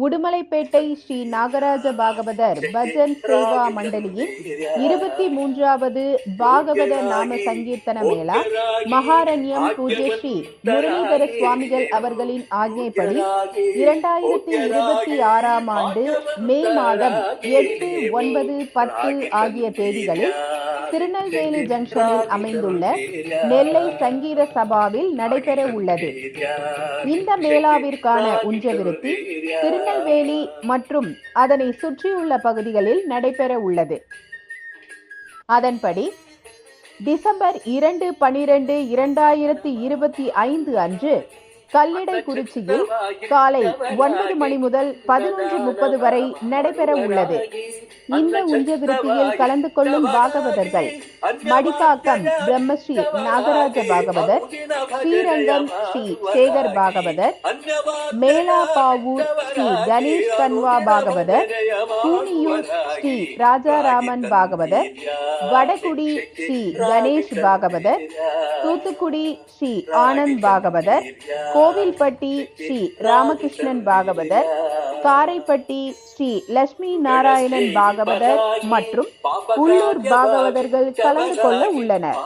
உடுமலைப்பேட்டை ஸ்ரீ நாகராஜ பாகவதர் பஜன் சேவா மண்டலியின் 23வது பாகவத நாம சங்கீர்த்தன மேளா மகாரண்யம் பூஜ்ய ஸ்ரீ முரளிதர சுவாமிகள் அவர்களின் ஆజ్ఞைப்படி 2026ஆம் ஆண்டு மே மாதம் 8, 9, 10 ஆகிய தேதிகளில் திருநெல்வேலி ஜங்ஷனில் அமைந்துள்ள நெல்லை சங்கீத சபாவில் நடைபெற உள்ளது. இந்த மேளாவிற்கான உஞ்சவிருத்தி திருநெல்வேலி மற்றும் அதனை சுற்றியுள்ள பகுதிகளில் நடைபெற உள்ளது. அதன்படி டிசம்பர் 2, 12, 2025 அன்று கல்லிடைக்குறிச்சியில் காலை 9 மணி முதல் 11:30 வரை நடைபெற உள்ளது. இந்த உஞ்சவிருத்தியில் கலந்து கொள்ளும் பாகவதர்கள் மடிப்பாக்கம் பிரம்மஸ்ரீ நாகராஜ பாகவதர், ஸ்ரீரங்கம் ஸ்ரீ சேகர் பாகவதர், மேலாப்பாவூர் ஸ்ரீ கணேஷ் கன்வா பாகவதர், பூனியூர் ஸ்ரீ ராஜாராமன் பாகவதர், வடகுடி ஸ்ரீ கணேஷ் பாகவதர், தூத்துக்குடி ஸ்ரீ ஆனந்த் பாகவதர், கோவில்பட்டி ஸ்ரீ ராமகிருஷ்ணன் பாகவதர், காரைப்பட்டி ஸ்ரீ லட்சுமி நாராயணன் பாகவதர் மற்றும் உள்ளூர் பாகவதர்கள் கலந்து கொள்ள உள்ளனர்.